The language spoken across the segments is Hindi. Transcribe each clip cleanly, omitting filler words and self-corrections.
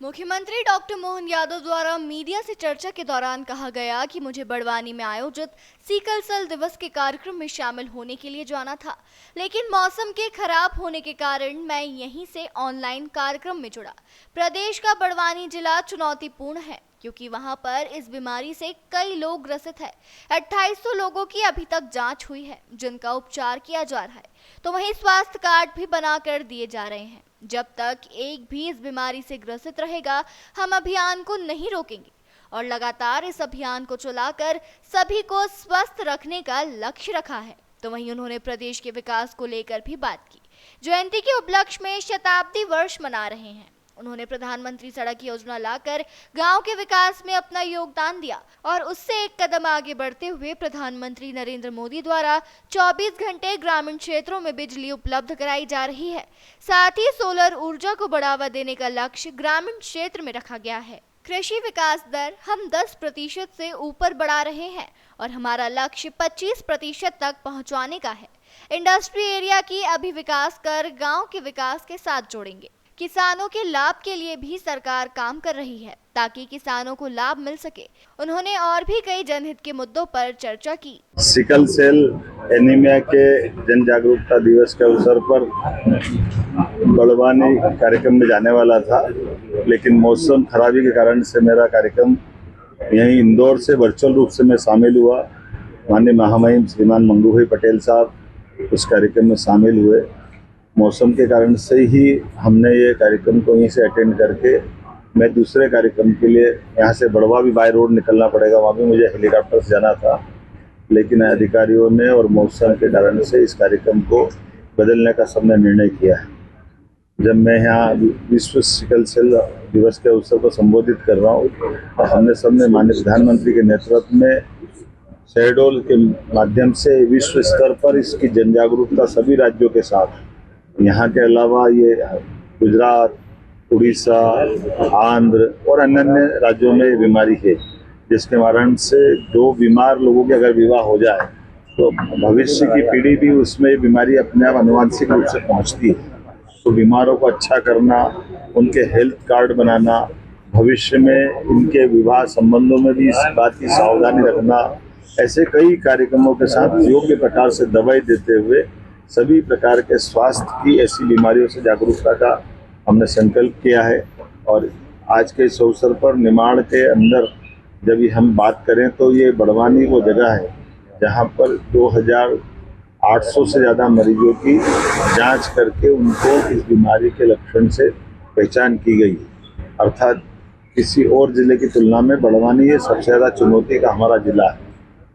मुख्यमंत्री डॉक्टर मोहन यादव द्वारा मीडिया से चर्चा के दौरान कहा गया कि मुझे बड़वानी में आयोजित सिकल सेल दिवस के कार्यक्रम में शामिल होने के लिए जाना था, लेकिन मौसम के खराब होने के कारण मैं यहीं से ऑनलाइन कार्यक्रम में जुड़ा। प्रदेश का बड़वानी जिला चुनौतीपूर्ण है क्योंकि वहां पर इस बीमारी से कई लोग ग्रसित है। 2800 लोगों की अभी तक जांच हुई है जिनका उपचार किया जा रहा है, तो वहीं स्वास्थ्य कार्ड भी बनाकर दिए जा रहे हैं। जब तक एक भी इस बीमारी से ग्रसित रहेगा, हम अभियान को नहीं रोकेंगे और लगातार इस अभियान को चलाकर सभी को स्वस्थ रखने का लक्ष्य रखा है। तो वहीं उन्होंने प्रदेश के विकास को लेकर भी बात की। जयंती के उपलक्ष्य में शताब्दी वर्ष मना रहे हैं। उन्होंने प्रधानमंत्री सड़क योजना लाकर गांव के विकास में अपना योगदान दिया और उससे एक कदम आगे बढ़ते हुए प्रधानमंत्री नरेंद्र मोदी द्वारा 24 घंटे ग्रामीण क्षेत्रों में बिजली उपलब्ध कराई जा रही है। साथ ही सोलर ऊर्जा को बढ़ावा देने का लक्ष्य ग्रामीण क्षेत्र में रखा गया है। कृषि विकास दर हम 10% से ऊपर बढ़ा रहे हैं और हमारा लक्ष्य 25% तक पहुंचाने का है। इंडस्ट्री एरिया की अभी विकास कर गांव के विकास के साथ जोड़ेंगे। किसानों के लाभ के लिए भी सरकार काम कर रही है ताकि किसानों को लाभ मिल सके। उन्होंने और भी कई जनहित के मुद्दों पर चर्चा की। सिकल सेल एनीमिया के जन जागरूकता दिवस के अवसर पर बड़वानी कार्यक्रम में जाने वाला था, लेकिन मौसम खराबी के कारण से मेरा कार्यक्रम यहीं इंदौर से वर्चुअल रूप से मैं शामिल हुआ। माननीय महामहिम श्रीमान मंगू भाई पटेल साहब उस कार्यक्रम में शामिल हुए। मौसम के कारण से ही हमने ये कार्यक्रम को यहीं से अटेंड करके मैं दूसरे कार्यक्रम के लिए यहाँ से बड़वा भी बाय रोड निकलना पड़ेगा, वहाँ भी मुझे हेलीकॉप्टर से जाना था, लेकिन अधिकारियों ने और मौसम के कारण से इस कार्यक्रम को बदलने का सबने निर्णय किया है। जब मैं यहाँ विश्व सिकल सेल दिवस के अवसर को संबोधित कर रहा हूँ तो हमने सबने माननीय प्रधानमंत्री के नेतृत्व में शहडोल के माध्यम से विश्व स्तर पर इसकी जन जागरूकता सभी राज्यों के साथ, यहाँ के अलावा ये गुजरात, उड़ीसा, आंध्र और अन्य राज्यों में बीमारी है, जिसके कारण से जो बीमार लोगों के अगर विवाह हो जाए तो भविष्य की पीढ़ी भी उसमें बीमारी अपने आप आनुवंशिक रूप से पहुँचती है। तो बीमारों को अच्छा करना, उनके हेल्थ कार्ड बनाना, भविष्य में इनके विवाह संबंधों में भी इस बात की सावधानी रखना, ऐसे कई कार्यक्रमों के साथ योग्य प्रकार से दवाई देते हुए सभी प्रकार के स्वास्थ्य की ऐसी बीमारियों से जागरूकता का हमने संकल्प किया है। और आज के इस अवसर पर निमाड़ के अंदर जब हम बात करें तो ये बड़वानी वो जगह है जहाँ पर 2800 से ज़्यादा मरीजों की जांच करके उनको इस बीमारी के लक्षण से पहचान की गई। अर्थात किसी और ज़िले की तुलना में बड़वानी ये सबसे ज़्यादा चुनौती का हमारा ज़िला है,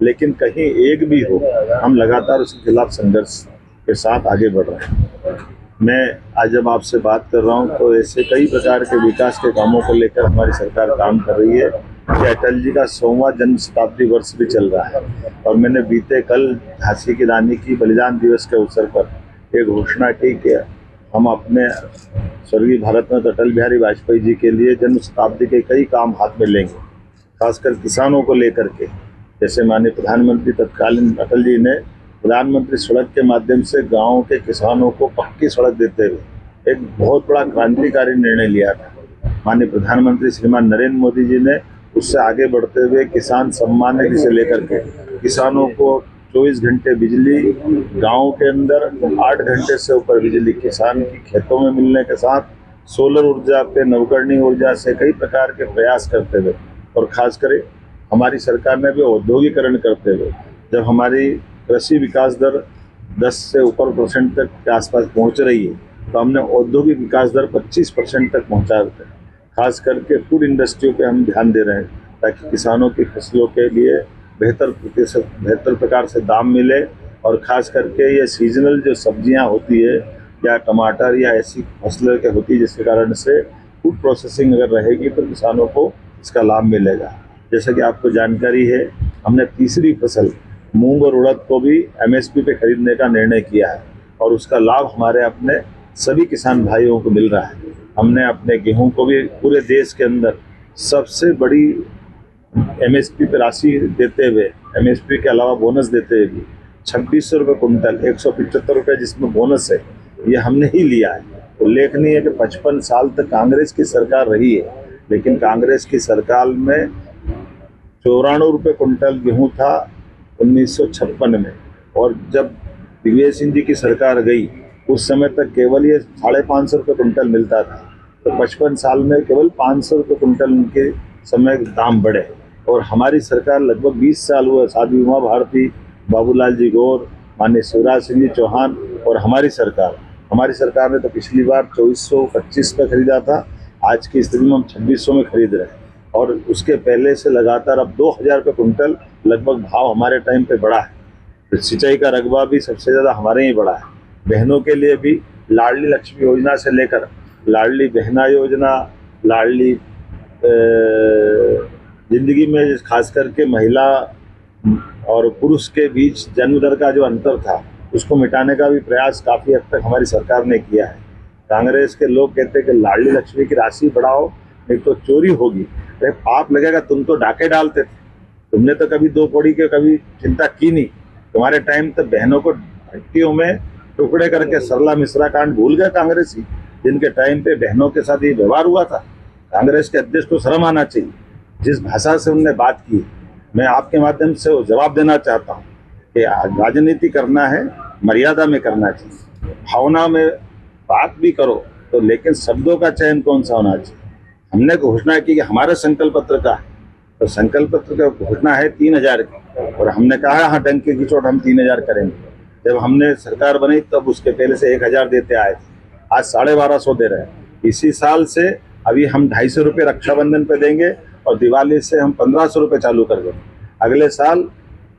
लेकिन कहीं एक भी हो हम लगातार उसके खिलाफ संघर्ष के साथ आगे बढ़ रहे हैं। मैं आज जब आपसे बात कर रहा हूं तो ऐसे कई प्रकार के विकास के कामों को लेकर हमारी सरकार काम कर रही है कि अटल जी का 100वां जन्म शताब्दी वर्ष भी चल रहा है और मैंने बीते कल झांसी की रानी की बलिदान दिवस के अवसर पर एक घोषणा की कि हम अपने स्वर्गीय भारत रत्न अटल बिहारी वाजपेयी जी के लिए जन्म शताब्दी के कई काम हाथ में लेंगे, खासकर किसानों को लेकर के। जैसे माननीय प्रधानमंत्री तत्कालीन अटल जी ने प्रधानमंत्री सड़क के माध्यम से गाँव के किसानों को पक्की सड़क देते हुए एक बहुत बड़ा क्रांतिकारी निर्णय लिया था। माननीय प्रधानमंत्री श्रीमान नरेंद्र मोदी जी ने उससे आगे बढ़ते हुए किसान सम्मान निधि से लेकर के किसानों को 24 घंटे बिजली, गाँव के अंदर 8 घंटे से ऊपर बिजली किसान की खेतों में मिलने के साथ सोलर ऊर्जा पे, नवकरणीय ऊर्जा से कई प्रकार के प्रयास करते हुए और खासकर हमारी सरकार ने भी औद्योगिकरण करते हुए जब हमारी कृषि विकास दर 10 से ऊपर % तक के आसपास पहुंच रही है तो हमने औद्योगिक विकास दर 25% तक पहुंचा है। खास करके फूड इंडस्ट्री पे हम ध्यान दे रहे हैं ताकि किसानों की फसलों के लिए बेहतर प्रकार से दाम मिले और ख़ास करके ये सीजनल जो सब्जियां होती है या टमाटर या ऐसी फसलें के होती है जिसके कारण से फूड प्रोसेसिंग अगर रहेगी तो किसानों को इसका लाभ मिलेगा। जैसा कि आपको जानकारी है, हमने तीसरी फसल मूंग और उड़द को भी MSP पे खरीदने का निर्णय किया है और उसका लाभ हमारे अपने सभी किसान भाइयों को मिल रहा है। हमने अपने गेहूं को भी पूरे देश के अंदर सबसे बड़ी MSP पे राशि देते हुए, MSP के अलावा बोनस देते हुए 2600 रुपये कुंटल, 175 रुपये जिसमें बोनस है, ये हमने ही लिया है। उल्लेखनीय है कि 55 साल तक कांग्रेस की सरकार रही है, लेकिन कांग्रेस की सरकार में 94 रुपये कुंटल गेहूं था 1956 में, और जब दिग्विजय सिंह जी की सरकार गई उस समय तक केवल ये 550 रुपये कुंटल मिलता था। तो 55 साल में केवल 500 रुपये कुंटल उनके समय दाम बढ़े, और हमारी सरकार लगभग 20 साल हुआ, साध्वी उमा भारती, बाबूलाल जी गौर, माननीय शिवराज सिंह जी चौहान और हमारी सरकार ने तो पिछली बार 2425 पे खरीदा था, आज की स्थिति में हम 2600 में खरीद रहे हैं, और उसके पहले से लगातार अब 2000 रुपये कुंटल लगभग भाव हमारे टाइम पे बढ़ा है। तो सिंचाई का रकबा भी सबसे ज़्यादा हमारे ही बढ़ा है। बहनों के लिए भी लाडली लक्ष्मी योजना से लेकर लाडली बहना योजना, लाडली जिंदगी में खास करके महिला और पुरुष के बीच जन्म दर का जो अंतर था उसको मिटाने का भी प्रयास काफ़ी हद तक हमारी सरकार ने किया है। कांग्रेस के लोग कहते हैं कि लाडली लक्ष्मी की राशि बढ़ाओ नहीं तो चोरी होगी। अरे पाप लगेगा, तुम तो डाके डालते थे, तुमने तो कभी 2 कौड़ी की कभी चिंता की नहीं। तुम्हारे टाइम तक बहनों को भट्टियों में टुकड़े करके सरला मिश्रा कांड भूल गए कांग्रेसी, जिनके टाइम पे बहनों के साथ ये व्यवहार हुआ था। कांग्रेस के अध्यक्ष को शर्म आना चाहिए, जिस भाषा से उनने बात की। मैं आपके माध्यम से वो जवाब देना चाहता हूँ कि राजनीति करना है, मर्यादा में करना चाहिए। भावना में बात भी करो तो, लेकिन शब्दों का चयन कौन सा होना चाहिए। हमने घोषणा की कि हमारे संकल्प पत्र का, तो संकल्प पत्र का घोषणा है 3000 की, और हमने कहा हाँ डंके की चोट हम 3000 करेंगे। जब हमने सरकार बनी तब उसके पहले से 1000 देते आए थे, आज 1250 दे रहे हैं। इसी साल से अभी हम 250 रुपये रक्षाबंधन पे देंगे, और दिवाली से हम 1500 रुपये चालू कर देंगे। अगले साल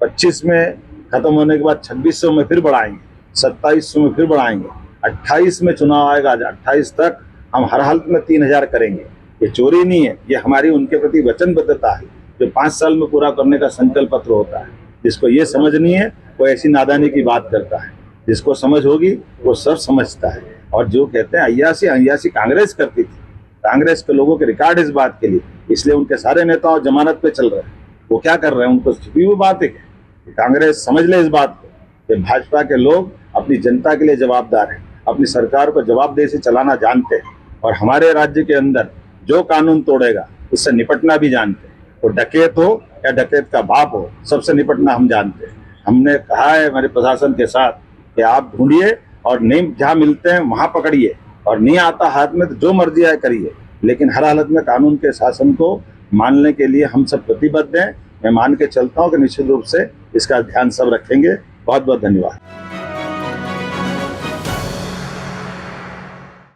25 में खत्म होने के बाद 2600 में फिर बढ़ाएंगे, 2700 में फिर बढ़ाएंगे, 28 में चुनाव आएगा, 28 तक हम हर हालत में 3000 करेंगे। ये चोरी नहीं है, ये हमारी उनके प्रति वचनबद्धता है, जो 5 साल में पूरा करने का संकल्प पत्र होता है। जिसको ये समझ नहीं है वो ऐसी नादानी की बात करता है, जिसको समझ होगी वो सब समझता है। और जो कहते हैं अय्यासी कांग्रेस करती थी, कांग्रेस के लोगों के रिकॉर्ड इस बात के लिए, इसलिए उनके सारे नेताओं जमानत पे चल रहे हैं। वो क्या कर रहे हैं, उनको छिपी हुई बात है कि कांग्रेस समझ ले इस बात को कि भाजपा के लोग अपनी जनता के लिए जवाबदार हैं, अपनी सरकार को जवाबदेही से चलाना जानते हैं, और हमारे राज्य के अंदर जो कानून तोड़ेगा उससे निपटना भी जानते हैं। वो डकैत हो या डकैत का बाप हो, सबसे निपटना हम जानते हैं। हमने कहा है हमारे प्रशासन के साथ कि आप ढूंढिए और नहीं जहाँ मिलते हैं वहाँ पकड़िए, और नहीं आता हाथ में तो जो मर्जी आए करिए, लेकिन हर हालत में कानून के शासन को मानने के लिए हम सब प्रतिबद्ध हैं। मैं मान के चलता हूँ कि निश्चित रूप से इसका ध्यान सब रखेंगे। बहुत बहुत धन्यवाद।